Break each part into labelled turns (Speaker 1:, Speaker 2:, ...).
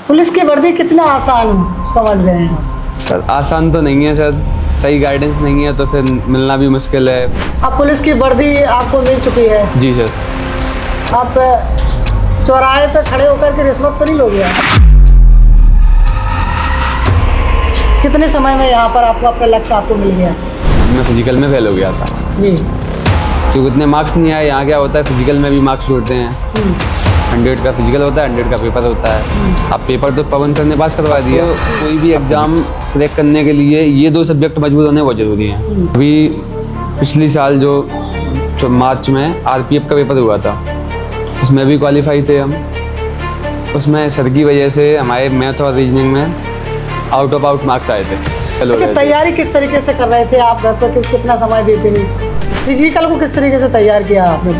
Speaker 1: Police की वर्दी कितना आसान समझ रहे हैं आप?
Speaker 2: सर आसान तो नहीं है सर, सही गाइडेंस नहीं है तो फिर मिलना भी मुश्किल है।
Speaker 1: अब पुलिस की वर्दी आपको मिल चुकी है,
Speaker 2: जी सर।
Speaker 1: आप चौराहे पे खड़े होकर के रिश्वत तो नहीं लोगे आप? कितने समय में यहाँ पर आपको अपना लक्ष्य आपको मिल गया?
Speaker 2: मैं फिजिकल में फेल हो गया था
Speaker 1: जी।
Speaker 2: क्योंकि उतने मार्क्स नहीं आए। यहाँ क्या होता है, फिजिकल में भी मार्क्स जोड़ते हैं। 100 का फिजिकल होता है, 100 का पेपर होता है। अब पेपर तो पवन सर ने पास करवा दिया। तो कोई भी एग्ज़ाम क्रैक करने के लिए ये 2 सब्जेक्ट मजबूत होने बहुत ज़रूरी हैं। अभी पिछली साल जो मार्च में आरपीएफ का पेपर हुआ था, उसमें भी क्वालिफाई थे हम। उसमें सर की वजह से हमारे मैथ और रीजनिंग में आउट ऑफ आउट मार्क्स आए थे।
Speaker 1: अच्छा, तैयारी किस तरीके से कर रहे थे आप? घर पर कितना समय देते थे? फिजिकल को किस तरीके से तैयार किया आपने?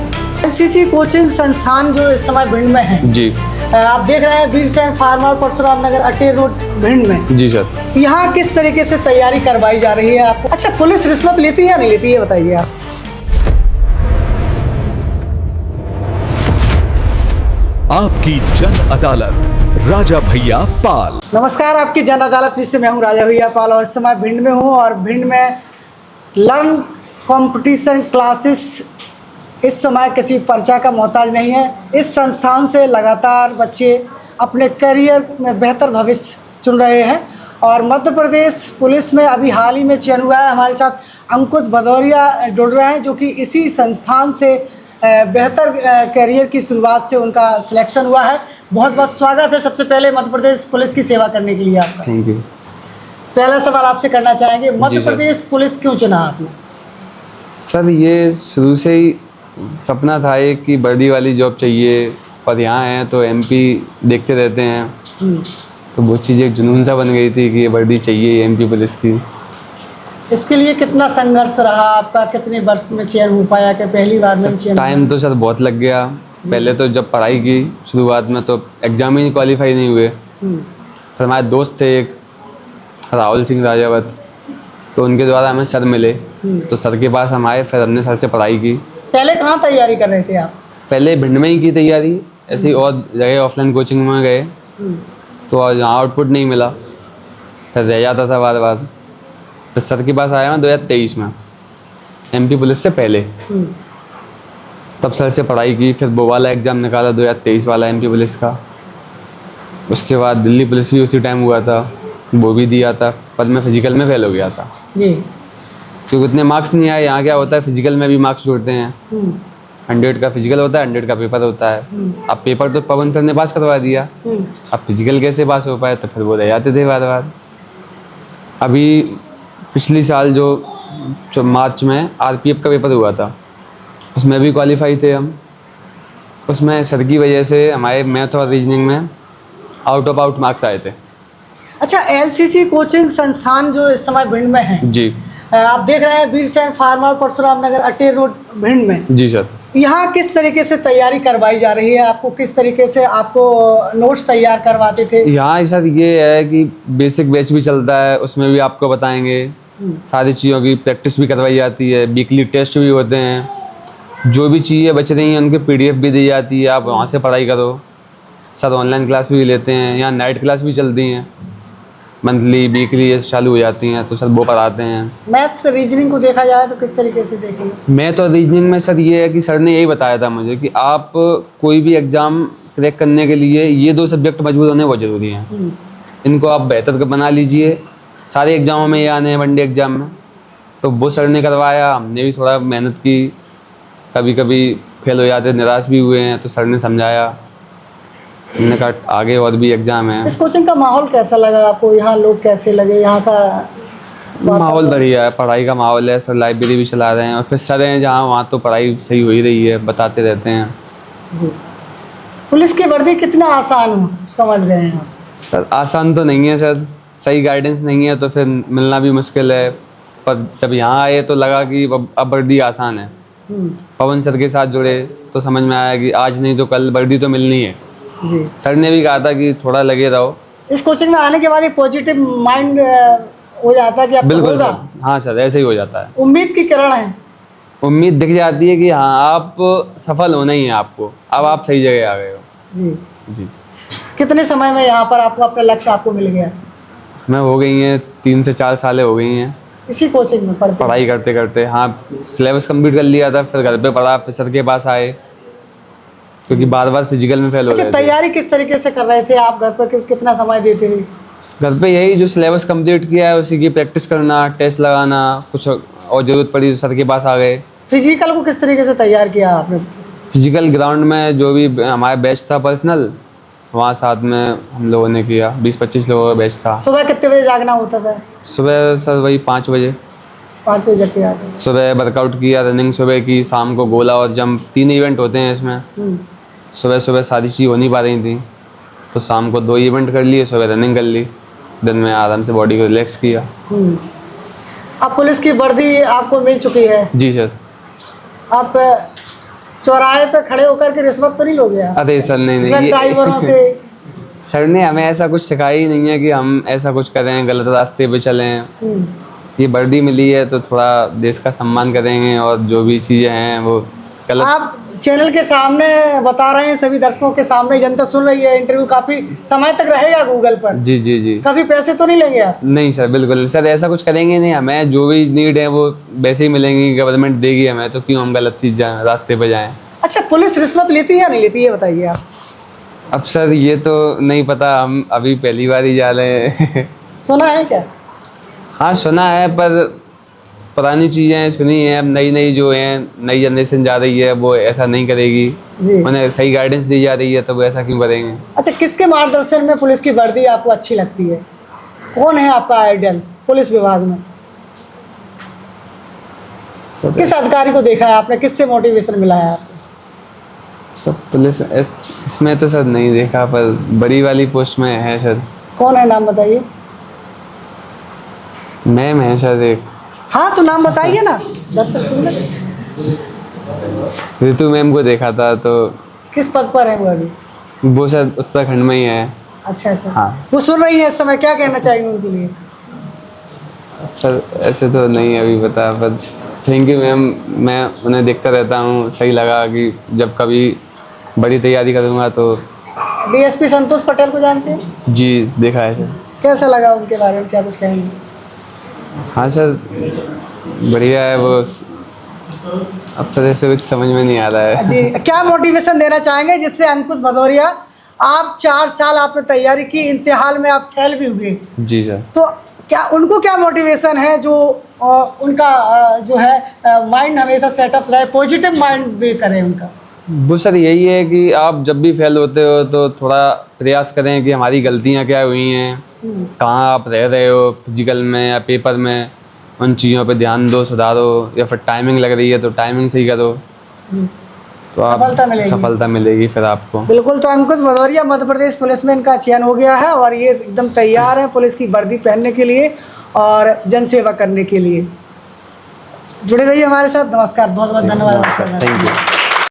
Speaker 1: एलसीसी कोचिंग संस्थान जो इस समय भिंड में है
Speaker 2: जी,
Speaker 1: आप देख रहे हैं, वीरसेन फार्मा परशुराम नगर अटेर रोड भिंड में।
Speaker 2: जी सर।
Speaker 1: यहाँ किस तरीके से तैयारी करवाई जा रही है आपको? अच्छा, पुलिस रिश्वत लेती है या नहीं लेती है, बताइए आप।
Speaker 3: आपकी जन अदालत राजा भैया पाल।
Speaker 1: नमस्कार, आपकी जन अदालत जिससे मैं हूँ राजा भैया पाल और इस समय भिंड में हूँ और भिंड में लर्न कंपटीशन क्लासेस इस समय किसी पर्चा का मोहताज नहीं है। इस संस्थान से लगातार बच्चे अपने करियर में बेहतर भविष्य चुन रहे हैं और मध्य प्रदेश पुलिस में अभी हाल ही में चयन हुआ है। हमारे साथ अंकुश भदौरिया जुड़ रहे हैं जो कि इसी संस्थान से बेहतर करियर की शुरुआत से उनका सिलेक्शन हुआ है। बहुत बहुत स्वागत है सबसे पहले मध्य प्रदेश पुलिस की सेवा करने के लिए आपका।
Speaker 2: Thank you.
Speaker 1: पहला सवाल आपसे करना चाहेंगे, मध्य प्रदेश पुलिस क्यों चुना आपने?
Speaker 2: सर ये शुरू से ही सपना था एक कि वर्दी वाली जॉब चाहिए, और यहाँ हैं तो एमपी देखते रहते हैं तो वो चीज़ एक जुनून सा बन गई थी कि ये वर्दी चाहिए एमपी पुलिस की।
Speaker 1: इसके लिए कितना संघर्ष रहा आपका? कितने वर्ष में चयन हो पाया कि पहली बार में चयन?
Speaker 2: टाइम तो सर बहुत लग गया। पहले तो जब पढ़ाई की शुरुआत में तो एग्ज़ाम ही क्वालिफाई नहीं हुए। फिर हमारे दोस्त थे एक राहुल सिंह राजावत, तो उनके द्वारा हमें सर मिले, तो सर के पास हम आए, फिर हमने सर से पढ़ाई की।
Speaker 1: पहले कहाँ तैयारी कर रहे थे आप?
Speaker 2: पहले भिंड में ही की तैयारी, ऐसे ही और जगह ऑफलाइन कोचिंग में गए तो यहाँ आउटपुट नहीं मिला, फिर रह जाता था बार बार। फिर सर के पास आया मैं 2023 में एमपी पुलिस से पहले, तब सर से पढ़ाई की। फिर वो वाला एग्ज़ाम निकाला 2023 वाला एमपी पुलिस का। उसके बाद दिल्ली पुलिस भी उसी टाइम हुआ था, वो भी दिया था, पर मैं फिजिकल में फेल हो गया था
Speaker 1: जी।
Speaker 2: क्योंकि उतने मार्क्स नहीं आए। यहाँ क्या होता है, फिजिकल में भी मार्क्स जोड़ते हैं। 100 का फिजिकल होता है, 100 का पेपर होता है। अब पेपर तो पवन सर ने पास करवा दिया। अब फिजिकल कैसे पास हो पाए, तो फिर वो रह जाते थे बार बार। अभी पिछली साल जो मार्च में आरपीएफ का पेपर हुआ था, उसमें भी क्वालिफाई थे हम। उसमें सर की वजह से हमारे मैथ और रीजनिंग में आउट ऑफ आउट मार्क्स आए थे।
Speaker 1: अच्छा, एलसीसी कोचिंग संस्थान जो इस समय भिंड में है,
Speaker 2: जी,
Speaker 1: आप देख रहे हैं, वीरसेन फार्मा परशुराम नगर अटेर रोड भिंड में।
Speaker 2: जी सर।
Speaker 1: यहाँ किस तरीके से तैयारी करवाई जा रही है आपको? किस तरीके से आपको नोट्स तैयार करवाते थे?
Speaker 2: यहाँ सर ये है कि बेसिक बैच भी चलता है, उसमें भी आपको बताएंगे। सारी चीज़ों की प्रैक्टिस भी करवाई जाती है, वीकली टेस्ट भी होते हैं। जो भी चीज़ें बच रही हैं उनके पीडीएफ भी दी जाती है, आप वहाँ से पढ़ाई करो। सर ऑनलाइन क्लास भी लेते हैं, यहाँ नाइट क्लास भी चलती हैं, मंथली वीकली ये चालू हो जाती हैं, तो सर वो पढ़ाते हैं।
Speaker 1: मैथ्स रीजनिंग को देखा जाए तो किस तरीके से देखेंगे?
Speaker 2: मैथ और रीजनिंग में सर ये है कि सर ने यही बताया था मुझे कि आप कोई भी एग्ज़ाम क्रैक करने के लिए ये 2 सब्जेक्ट मजबूत होने बहुत ज़रूरी हैं। इनको आप बेहतर बना लीजिए। सारे एग्ज़ामों में ये आने हैं, वनडे एग्ज़ाम में, तो वो सर ने करवाया। हमने भी थोड़ा मेहनत की, कभी कभी फेल हो जाते, निराश भी हुए हैं, तो सर ने समझाया। हमने कहा आगे और भी एग्ज़ाम है।
Speaker 1: इस कोचिंग का माहौल कैसा लगा आपको? यहाँ लोग कैसे लगे? यहाँ का
Speaker 2: माहौल बढ़िया है, पढ़ाई का माहौल है। सर लाइब्रेरी भी चला रहे हैं और फिर सर हैं जहाँ, वहाँ तो पढ़ाई सही हो ही रही है, बताते रहते हैं।
Speaker 1: पुलिस की वर्दी कितना आसान समझ रहे हैं आप?
Speaker 2: सर आसान तो नहीं है सर, सही गाइडेंस नहीं है तो फिर मिलना भी मुश्किल है। पर जब यहाँ आए तो लगा कि अब वर्दी आसान है। पवन सर के साथ जुड़े तो समझ में आया कि आज नहीं तो कल वर्दी तो मिलनी है।
Speaker 1: जी।
Speaker 2: सर ने भी कहा था कि थोड़ा लगे रहो।
Speaker 1: इस कोचिंग में आने के बाद एक पॉजिटिव माइंड हो जाता है कि अब
Speaker 2: बिल्कुल
Speaker 1: होगा।
Speaker 2: सर, हाँ सर, ऐसे ही हो जाता है।
Speaker 1: उम्मीद की किरण है,
Speaker 2: उम्मीद दिख जाती है कि हाँ आप सफल होना ही है आपको, अब आप सही जगह आ गए हो।
Speaker 1: जी।
Speaker 2: जी।
Speaker 1: कितने समय में यहाँ पर आपको अपना लक्ष्य आपको मिल गया?
Speaker 2: मैं हो गई हैं 3 से 4 सालें हो गई हैं
Speaker 1: इसी कोचिंग में पढ़ते?
Speaker 2: पढ़ाई करते करते। हाँ, सिलेबस कंप्लीट कर लिया था, फिर घर पे पढ़ा, फिर सर के पास आए क्योंकि बार बार फिजिकल में फेल हो
Speaker 1: अच्छा,
Speaker 2: गए थे।
Speaker 1: तैयारी किस तरीके से कर रहे थे आप? घर पर कितना समय देते थे?
Speaker 2: घर पे यही जो सिलेबस कंप्लीट किया है उसी की प्रैक्टिस करना, टेस्ट लगाना, कुछ और ज़रूरत पड़ी तो सर के पास आ गए।
Speaker 1: फिजिकल को किस तरीके से तैयार किया आपने?
Speaker 2: फिजिकल ग्राउंड में जो भी हमारा बैच था पर्सनल, वहाँ साथ में हम लोगों ने किया। 20-25 लोगों का बैच था।
Speaker 1: सुबह कितने बजे जागना होता था?
Speaker 2: सुबह सर वही 5 बजे
Speaker 1: 5 बजे जग के आते?
Speaker 2: सुबह वर्कआउट किया, रनिंग सुबह की, शाम को गोला और जंप, 3 इवेंट होते हैं इसमें। सुबह सुबह सारी चीज़ हो नहीं पा रही थी तो शाम को 2 इवेंट कर लिए, सुबह रनिंग कर ली, दिन में आराम से बॉडी को रिलैक्स किया।
Speaker 1: अब पुलिस की वर्दी आपको मिल चुकी है,
Speaker 2: जी सर।
Speaker 1: आप चौराहे पे खड़े होकर के रिश्वत तो नहीं लोगे आप?
Speaker 2: अरे सर नहीं
Speaker 1: ट्रक
Speaker 2: नहीं,
Speaker 1: ड्राइवरों से?
Speaker 2: सर ने हमें ऐसा कुछ सिखाया ही नहीं है कि हम ऐसा कुछ करें, गलत रास्ते पे चलें। ये वर्दी मिली है तो थोड़ा देश का सम्मान करेंगे और जो भी चीज़ें हैं वो गलत।
Speaker 1: आप चैनल के सामने बता रहे हैं, सभी दर्शकों के सामने, जनता सुन रही है, इंटरव्यू काफी समय तक रहेगा गूगल पर।
Speaker 2: जी जी जी।
Speaker 1: कभी पैसे तो नहीं लेंगे आप?
Speaker 2: नहीं सर, बिल्कुल नहीं सर, ऐसा कुछ करेंगे नहीं। हमें जो भी नीड है वो वैसे ही मिलेंगी, गवर्नमेंट देगी हमें, तो क्यों हम गलत चीज़ जाएँ, रास्ते पे जाएँ।
Speaker 1: अच्छा, पुलिस रिश्वत लेती है या नहीं लेती है, बताइए आप।
Speaker 2: अब सर ये तो नहीं पता, हम अभी पहली बार ही जा रहे हैं।
Speaker 1: सुना है क्या?
Speaker 2: हाँ सुना है, पर पुरानी चीज़ें सुनी हैं। अब नई नई जो हैं, नई जनरेशन जा रही है वो ऐसा नहीं करेगी,
Speaker 1: जी।
Speaker 2: उन्हें सही गाइडेंस दी जा रही है तो वो ऐसा क्यों करेंगे।
Speaker 1: अच्छा, किसके मार्गदर्शन में पुलिस की वर्दी आपको अच्छी लगती है? कौन है आपका आइडल पुलिस विभाग में? किस अधिकारी को देखा है आपने? किससे मोटिवेशन मिला है आपको?
Speaker 2: सब पुलिस इसमें तो सर नहीं देखा, पर बड़ी वाली पोस्ट में है सर।
Speaker 1: कौन है, नाम बताइए।
Speaker 2: मैम है सर एक।
Speaker 1: हाँ तो नाम बताइए ना, दर्शक सुन रहे।
Speaker 2: ऋतु मैम को देखा था। तो
Speaker 1: किस पद पर है वो अभी?
Speaker 2: वो सर उत्तराखंड में ही है।
Speaker 1: अच्छा अच्छा।
Speaker 2: हाँ।
Speaker 1: वो सुन रही है इस समय, क्या कहना चाहेंगे उनके लिए?
Speaker 2: सर ऐसे तो नहीं अभी पता, पर थैंक यू मैम, मैं उन्हें देखता रहता हूँ। सही लगा कि जब कभी बड़ी तैयारी करूँगा तो।
Speaker 1: डीएसपी संतोष पटेल को जानते हैं?
Speaker 2: जी देखा है सर।
Speaker 1: कैसा लगा उनके बारे में, क्या कुछ कहेंगे?
Speaker 2: हाँ सर बढ़िया है वो। अब सर ऐसे कुछ समझ में नहीं आ रहा है।
Speaker 1: जी, क्या मोटिवेशन देना चाहेंगे जिससे अंकुश भदौरिया, आप 4 साल आपने तैयारी की, इम्तिहान में आप फेल भी हुए,
Speaker 2: जी सर।
Speaker 1: तो क्या उनको क्या मोटिवेशन है जो उनका जो है माइंड हमेशा सेटअप रहे, पॉजिटिव माइंड भी करें उनका?
Speaker 2: वो सर यही है कि आप जब भी फेल होते हो तो थोड़ा प्रयास करें कि हमारी गलतियाँ क्या हुई हैं, कहाँ आप रह रहे हो फिजिकल में या पेपर में, उन चीज़ों पे ध्यान दो, सुधारो। या फिर टाइमिंग लग रही है तो टाइमिंग सही करो, तो आप सफलता मिलेगी फिर आपको।
Speaker 1: बिल्कुल। तो अंकुश भदौरिया मध्य प्रदेश पुलिस में इनका चयन हो गया है और ये एकदम तैयार है पुलिस की वर्दी पहनने के लिए और जनसेवा करने के लिए। जुड़े रहिए हमारे साथ। नमस्कार, बहुत बहुत धन्यवाद।
Speaker 2: Thank you.